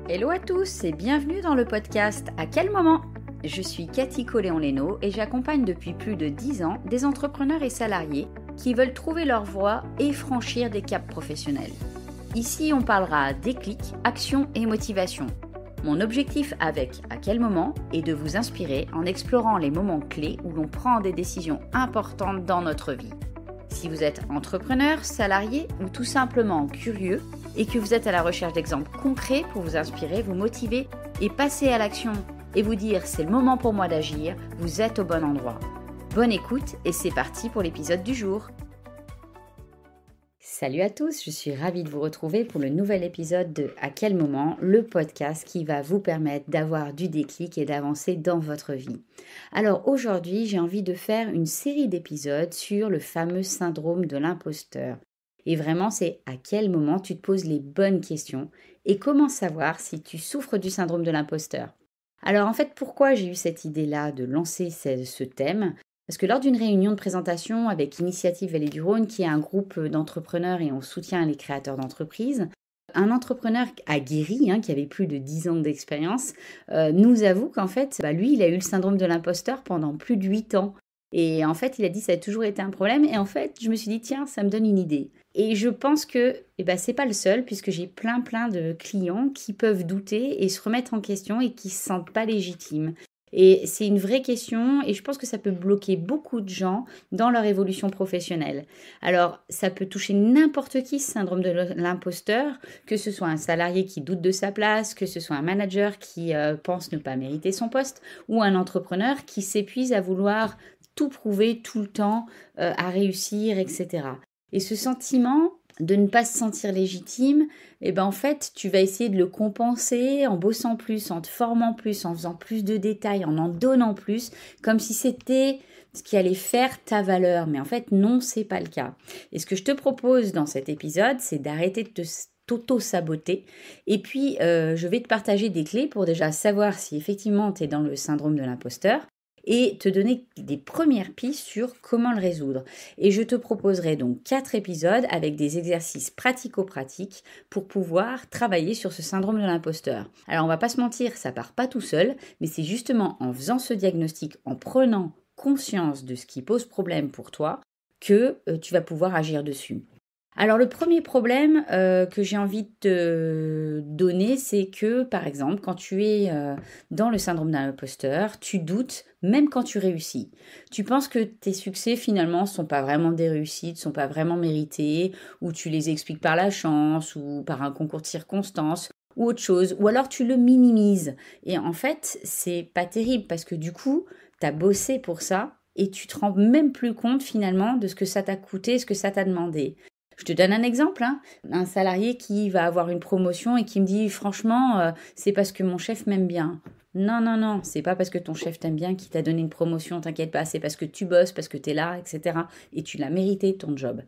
Hello à tous et bienvenue dans le podcast À quel moment ? Je suis Cathy Coléon-Lénaud et j'accompagne depuis plus de 10 ans des entrepreneurs et salariés qui veulent trouver leur voie et franchir des caps professionnels. Ici, on parlera déclic, action et motivation. Mon objectif avec À quel moment est de vous inspirer en explorant les moments clés où l'on prend des décisions importantes dans notre vie. Si vous êtes entrepreneur, salarié ou tout simplement curieux et que vous êtes à la recherche d'exemples concrets pour vous inspirer, vous motiver et passer à l'action et vous dire c'est le moment pour moi d'agir, vous êtes au bon endroit. Bonne écoute et c'est parti pour l'épisode du jour. Salut à tous, je suis ravie de vous retrouver pour le nouvel épisode de À quel moment, le podcast qui va vous permettre d'avoir du déclic et d'avancer dans votre vie. Alors aujourd'hui, j'ai envie de faire une série d'épisodes sur le fameux syndrome de l'imposteur. Et vraiment, c'est à quel moment tu te poses les bonnes questions et comment savoir si tu souffres du syndrome de l'imposteur. Alors en fait, pourquoi j'ai eu cette idée-là de lancer ce thème ? Parce que lors d'une réunion de présentation avec Initiative Vallée du Rhône, qui est un groupe d'entrepreneurs et on soutient les créateurs d'entreprises, un entrepreneur aguerri, qui avait plus de 10 ans d'expérience, nous avoue qu'en fait, lui, il a eu le syndrome de l'imposteur pendant plus de 8 ans. Et en fait, il a dit que ça a toujours été un problème. Et en fait, je me suis dit, tiens, ça me donne une idée. Et je pense que c'est pas le seul, puisque j'ai plein de clients qui peuvent douter et se remettre en question et qui se sentent pas légitimes. Et c'est une vraie question et je pense que ça peut bloquer beaucoup de gens dans leur évolution professionnelle. Alors, ça peut toucher n'importe qui, ce syndrome de l'imposteur, que ce soit un salarié qui doute de sa place, que ce soit un manager qui pense ne pas mériter son poste ou un entrepreneur qui s'épuise à vouloir tout prouver tout le temps, à réussir, etc. Et ce sentiment de ne pas se sentir légitime, en fait, tu vas essayer de le compenser en bossant plus, en te formant plus, en faisant plus de détails, en donnant plus, comme si c'était ce qui allait faire ta valeur. Mais en fait, non, c'est pas le cas. Et ce que je te propose dans cet épisode, c'est d'arrêter de t'auto-saboter. Et puis, je vais te partager des clés pour déjà savoir si effectivement tu es dans le syndrome de l'imposteur et te donner des premières pistes sur comment le résoudre. Et je te proposerai donc 4 épisodes avec des exercices pratico-pratiques pour pouvoir travailler sur ce syndrome de l'imposteur. Alors on va pas se mentir, ça part pas tout seul, mais c'est justement en faisant ce diagnostic, en prenant conscience de ce qui pose problème pour toi, que tu vas pouvoir agir dessus. Alors le premier problème que j'ai envie de te donner, c'est que par exemple quand tu es dans le syndrome de l'imposteur, tu doutes même quand tu réussis. Tu penses que tes succès finalement ne sont pas vraiment des réussites, ne sont pas vraiment mérités, ou tu les expliques par la chance ou par un concours de circonstances ou autre chose, ou alors tu le minimises. Et en fait, c'est pas terrible parce que du coup, tu as bossé pour ça et tu te rends même plus compte finalement de ce que ça t'a coûté, ce que ça t'a demandé. Je te donne un exemple, un salarié qui va avoir une promotion et qui me dit franchement, c'est parce que mon chef m'aime bien. Non, c'est pas parce que ton chef t'aime bien qu'il t'a donné une promotion, t'inquiète pas, c'est parce que tu bosses, parce que t'es là, etc. Et tu l'as mérité ton job.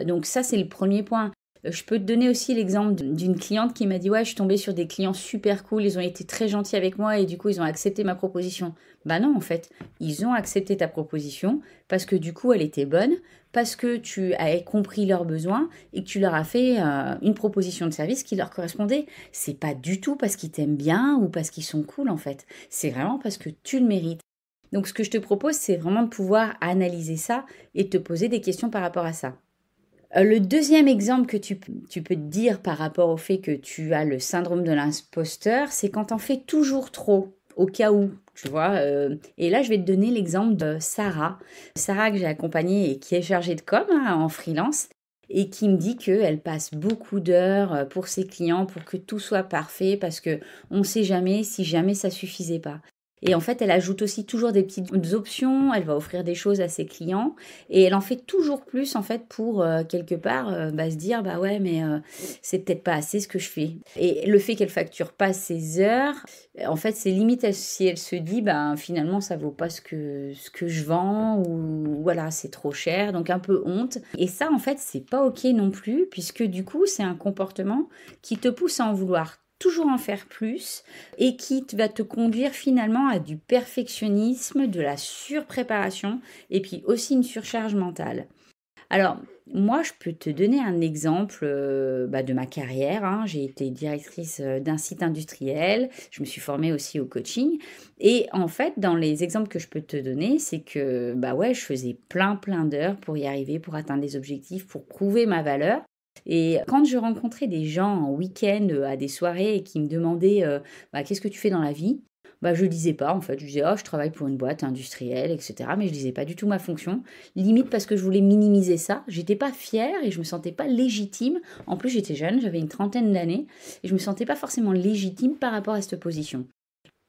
Donc ça, c'est le premier point. Je peux te donner aussi l'exemple d'une cliente qui m'a dit « Ouais, je suis tombée sur des clients super cool, ils ont été très gentils avec moi et du coup, ils ont accepté ma proposition. » Bah non, en fait, ils ont accepté ta proposition parce que du coup, elle était bonne, parce que tu as compris leurs besoins et que tu leur as fait une proposition de service qui leur correspondait. C'est pas du tout parce qu'ils t'aiment bien ou parce qu'ils sont cool, en fait. C'est vraiment parce que tu le mérites. Donc, ce que je te propose, c'est vraiment de pouvoir analyser ça et de te poser des questions par rapport à ça. Le deuxième exemple que tu peux te dire par rapport au fait que tu as le syndrome de l'imposteur, c'est quand t'en fais toujours trop, au cas où, tu vois. Et là, je vais te donner l'exemple de Sarah. Sarah que j'ai accompagnée et qui est chargée de com en freelance et qui me dit qu'elle passe beaucoup d'heures pour ses clients pour que tout soit parfait parce qu'on ne sait jamais si jamais ça suffisait pas. Et en fait, elle ajoute aussi toujours des petites options, elle va offrir des choses à ses clients et elle en fait toujours plus en fait pour quelque part se dire bah ouais mais c'est peut-être pas assez ce que je fais. Et le fait qu'elle facture pas ses heures, en fait c'est limite si elle se dit finalement ça vaut pas ce que je vends ou voilà c'est trop cher donc un peu honte. Et ça en fait c'est pas ok non plus puisque du coup c'est un comportement qui te pousse à en vouloir toujours en faire plus et qui va te conduire finalement à du perfectionnisme, de la surpréparation et puis aussi une surcharge mentale. Alors, moi, je peux te donner un exemple de ma carrière, hein. J'ai été directrice d'un site industriel, je me suis formée aussi au coaching. Et en fait, dans les exemples que je peux te donner, c'est que bah ouais, je faisais plein d'heures pour y arriver, pour atteindre des objectifs, pour prouver ma valeur. Et quand je rencontrais des gens en week-end à des soirées et qui me demandaient bah, qu'est-ce que tu fais dans la vie? Bah, je ne disais pas en fait, je disais oh, je travaille pour une boîte industrielle, etc. Mais je disais pas du tout ma fonction. Limite parce que je voulais minimiser ça. J'étais pas fière et je me sentais pas légitime. En plus, j'étais jeune, j'avais une trentaine d'années et je me sentais pas forcément légitime par rapport à cette position.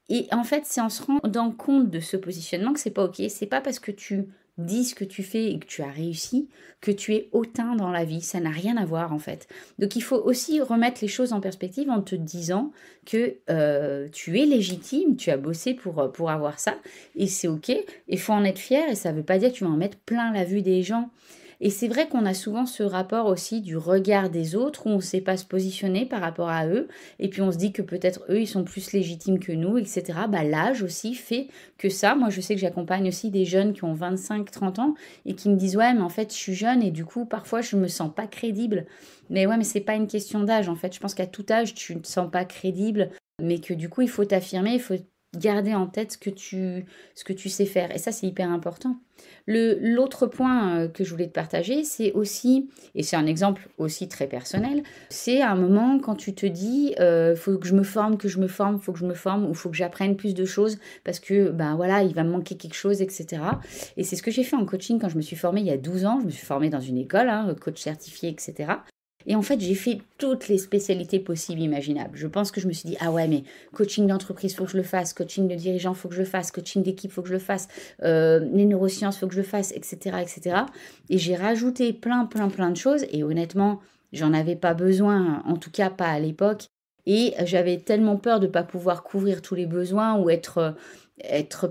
Et en fait, c'est en se rendant compte de ce positionnement que c'est pas OK. C'est pas parce que tu dis ce que tu fais et que tu as réussi que tu es hautain dans la vie. Ça n'a rien à voir en fait. Donc il faut aussi remettre les choses en perspective en te disant que tu es légitime, tu as bossé pour avoir ça et c'est OK. Il faut en être fier et ça veut pas dire que tu vas en mettre plein la vue des gens. Et c'est vrai qu'on a souvent ce rapport aussi du regard des autres où on ne sait pas se positionner par rapport à eux et puis on se dit que peut-être eux, ils sont plus légitimes que nous, etc. Bah, l'âge aussi fait que ça. Moi, je sais que j'accompagne aussi des jeunes qui ont 25, 30 ans et qui me disent, ouais, mais en fait, je suis jeune et du coup, parfois, je me sens pas crédible. Mais ouais, mais c'est pas une question d'âge, en fait. Je pense qu'à tout âge, tu ne te sens pas crédible, mais que du coup, il faut t'affirmer, il faut garder en tête ce que tu sais faire. Et ça, c'est hyper important. L'autre point que je voulais te partager, c'est aussi, et c'est un exemple aussi très personnel, c'est un moment quand tu te dis, faut que je me forme, que je me forme, faut que je me forme, ou faut que j'apprenne plus de choses parce que, ben voilà, il va me manquer quelque chose, etc. Et c'est ce que j'ai fait en coaching quand je me suis formée il y a 12 ans. Je me suis formée dans une école, hein, coach certifié, etc. Et en fait, j'ai fait toutes les spécialités possibles, imaginables. Je pense que je me suis dit, ah ouais, mais coaching d'entreprise, faut que je le fasse. Coaching de dirigeant, faut que je le fasse. Coaching d'équipe, faut que je le fasse. Les neurosciences, faut que je le fasse, etc., etc. Et j'ai rajouté plein de choses. Et honnêtement, j'en avais pas besoin, en tout cas pas à l'époque. Et j'avais tellement peur de ne pas pouvoir couvrir tous les besoins ou être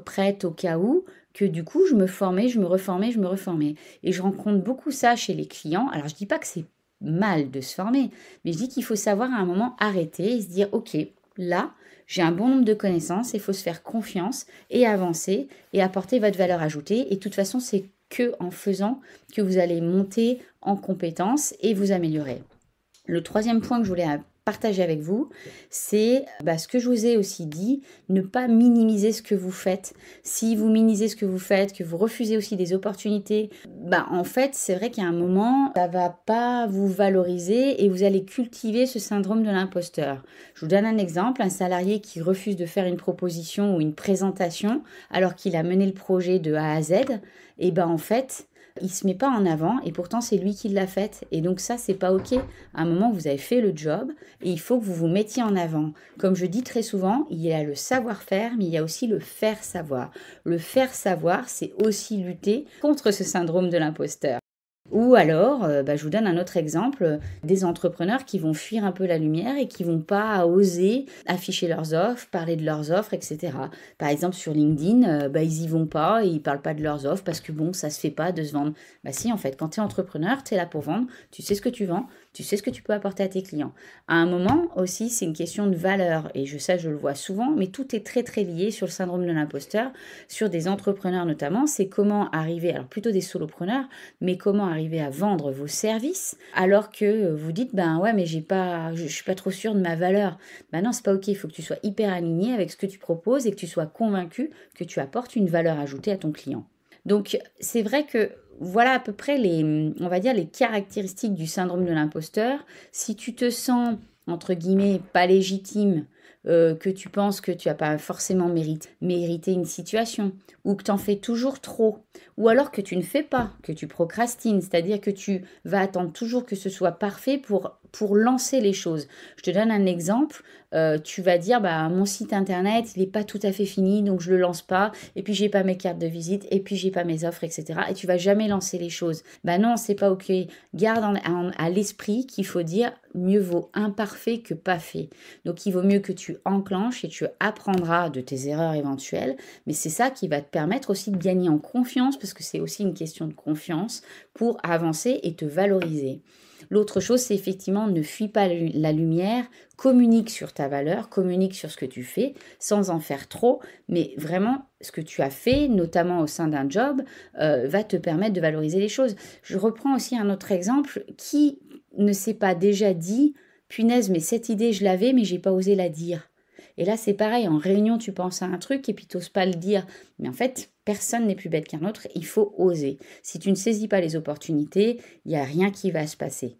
prête au cas où, que du coup, je me formais, je me reformais, je me reformais. Et je rencontre beaucoup ça chez les clients. Alors, je dis pas que c'est mal de se former, mais je dis qu'il faut savoir à un moment arrêter et se dire, ok, là, j'ai un bon nombre de connaissances, il faut se faire confiance et avancer et apporter votre valeur ajoutée. Et de toute façon, c'est que en faisant que vous allez monter en compétences et vous améliorer. Le troisième point que je voulais partager avec vous, c'est ce que je vous ai aussi dit, ne pas minimiser ce que vous faites. Si vous minimisez ce que vous faites, que vous refusez aussi des opportunités, en fait, c'est vrai qu'il y a un moment, ça va pas vous valoriser et vous allez cultiver ce syndrome de l'imposteur. Je vous donne un exemple, un salarié qui refuse de faire une proposition ou une présentation alors qu'il a mené le projet de A à Z, et en fait, il se met pas en avant et pourtant c'est lui qui l'a faite. Et donc ça, c'est pas OK. À un moment, vous avez fait le job et il faut que vous vous mettiez en avant. Comme je dis très souvent, il y a le savoir-faire, mais il y a aussi le faire savoir. Le faire savoir, c'est aussi lutter contre ce syndrome de l'imposteur. Ou alors, je vous donne un autre exemple, des entrepreneurs qui vont fuir un peu la lumière et qui vont pas oser afficher leurs offres, parler de leurs offres, etc. Par exemple, sur LinkedIn, ils y vont pas et ils parlent pas de leurs offres parce que bon, ça se fait pas de se vendre. Bah si, en fait, quand tu es entrepreneur, tu es là pour vendre, tu sais ce que tu vends, tu sais ce que tu peux apporter à tes clients. À un moment aussi, c'est une question de valeur et je le vois souvent, mais tout est très lié sur le syndrome de l'imposteur, sur des entrepreneurs notamment, c'est comment arriver, alors plutôt des solopreneurs, mais comment arriver à vendre vos services alors que vous dites ouais mais je suis pas trop sûre de ma valeur. Non, c'est pas OK, il faut que tu sois hyper aligné avec ce que tu proposes et que tu sois convaincu que tu apportes une valeur ajoutée à ton client. Donc c'est vrai que voilà à peu près on va dire les caractéristiques du syndrome de l'imposteur. Si tu te sens entre guillemets pas légitime, que tu penses que tu n'as pas forcément mérité une situation, ou que tu en fais toujours trop, ou alors que tu ne fais pas, que tu procrastines, c'est-à-dire que tu vas attendre toujours que ce soit parfait pour lancer les choses. Je te donne un exemple, tu vas dire mon site internet il n'est pas tout à fait fini donc je le lance pas, et puis j'ai pas mes cartes de visite, et puis j'ai pas mes offres, etc. Et tu vas jamais lancer les choses. Non, c'est pas OK. Garde à l'esprit qu'il faut dire mieux vaut imparfait que pas fait. Donc il vaut mieux que tu enclenches et tu apprendras de tes erreurs éventuelles, mais c'est ça qui va te permettre aussi de gagner en confiance, parce que c'est aussi une question de confiance pour avancer et te valoriser. L'autre chose, c'est effectivement ne fuis pas la lumière, communique sur ta valeur, communique sur ce que tu fais, sans en faire trop, mais vraiment ce que tu as fait, notamment au sein d'un job, va te permettre de valoriser les choses. Je reprends aussi un autre exemple. Qui ne s'est pas déjà dit, punaise, mais cette idée, je l'avais, mais j'ai pas osé la dire. Et là, c'est pareil, en réunion, tu penses à un truc et puis tu n'oses pas le dire. Mais en fait, personne n'est plus bête qu'un autre, il faut oser. Si tu ne saisis pas les opportunités, il n'y a rien qui va se passer.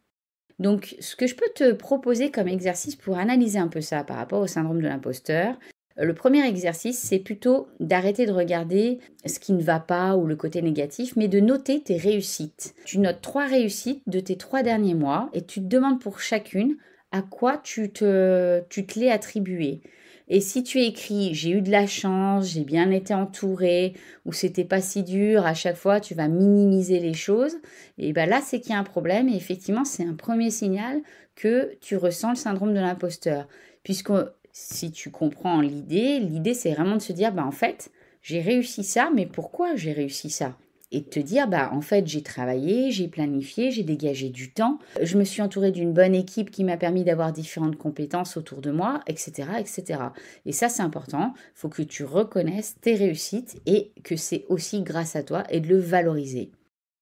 Donc, ce que je peux te proposer comme exercice pour analyser un peu ça par rapport au syndrome de l'imposteur, le premier exercice, c'est plutôt d'arrêter de regarder ce qui ne va pas ou le côté négatif, mais de noter tes réussites. Tu notes 3 réussites de tes 3 derniers mois et tu te demandes pour chacune à quoi tu te l'es attribué. Et si tu écris « j'ai eu de la chance, j'ai bien été entourée » ou « c'était pas si dur », à chaque fois tu vas minimiser les choses, et bien là c'est qu'il y a un problème et effectivement c'est un premier signal que tu ressens le syndrome de l'imposteur. Puisque si tu comprends l'idée c'est vraiment de se dire en fait j'ai réussi ça, mais pourquoi j'ai réussi ça ? Et de te dire, en fait, j'ai travaillé, j'ai planifié, j'ai dégagé du temps, je me suis entourée d'une bonne équipe qui m'a permis d'avoir différentes compétences autour de moi, etc., etc. Et ça, c'est important. Il faut que tu reconnaisses tes réussites et que c'est aussi grâce à toi et de le valoriser.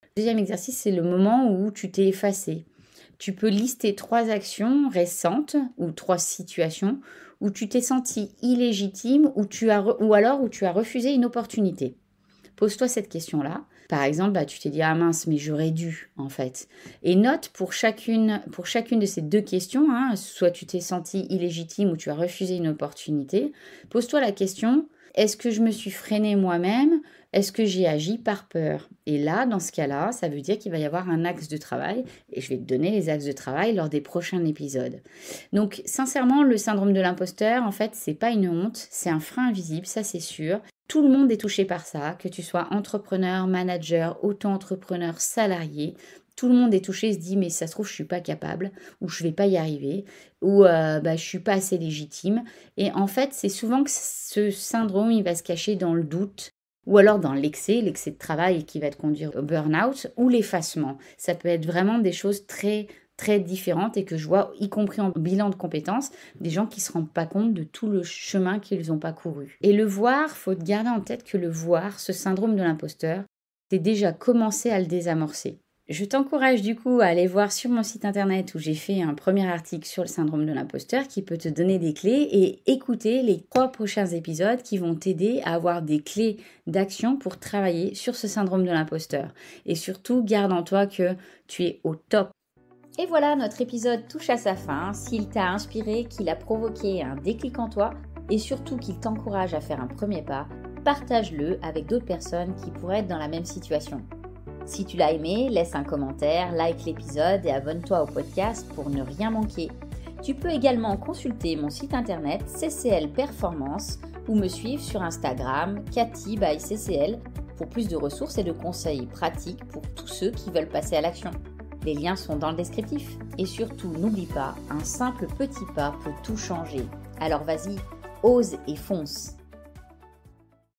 Le deuxième exercice, c'est le moment où tu t'es effacé. Tu peux lister 3 actions récentes ou 3 situations où tu t'es senti illégitime ou alors où tu as refusé une opportunité. Pose-toi cette question-là. Par exemple, tu t'es dit « Ah mince, mais j'aurais dû, en fait. » Et note pour chacune de ces 2 questions, soit tu t'es senti illégitime ou tu as refusé une opportunité, pose-toi la question « Est-ce que je me suis freinée moi-même ? Est-ce que j'ai agi par peur ?» Et là, dans ce cas-là, ça veut dire qu'il va y avoir un axe de travail et je vais te donner les axes de travail lors des prochains épisodes. Donc, sincèrement, le syndrome de l'imposteur, en fait, c'est pas une honte, c'est un frein invisible, ça c'est sûr. Tout le monde est touché par ça, que tu sois entrepreneur, manager, auto-entrepreneur, salarié. Tout le monde est touché et se dit « mais ça se trouve, je suis pas capable » ou « je vais pas y arriver » ou je suis pas assez légitime ». Et en fait, c'est souvent que ce syndrome, il va se cacher dans le doute ou alors dans l'excès de travail qui va te conduire au burn-out ou l'effacement. Ça peut être vraiment des choses très très différentes et que je vois, y compris en bilan de compétences, des gens qui ne se rendent pas compte de tout le chemin qu'ils n'ont pas couru. Et le voir, il faut te garder en tête que le voir, ce syndrome de l'imposteur, c'est déjà commencé à le désamorcer. Je t'encourage du coup à aller voir sur mon site internet où j'ai fait un premier article sur le syndrome de l'imposteur qui peut te donner des clés et écouter les 3 prochains épisodes qui vont t'aider à avoir des clés d'action pour travailler sur ce syndrome de l'imposteur. Et surtout, garde en toi que tu es au top. Et voilà, notre épisode touche à sa fin. S'il t'a inspiré, qu'il a provoqué un déclic en toi et surtout qu'il t'encourage à faire un premier pas, partage-le avec d'autres personnes qui pourraient être dans la même situation. Si tu l'as aimé, laisse un commentaire, like l'épisode et abonne-toi au podcast pour ne rien manquer. Tu peux également consulter mon site internet CCL Performance ou me suivre sur Instagram Cathy by CCL pour plus de ressources et de conseils pratiques pour tous ceux qui veulent passer à l'action. Les liens sont dans le descriptif. Et surtout, n'oublie pas, un simple petit pas peut tout changer. Alors vas-y, ose et fonce.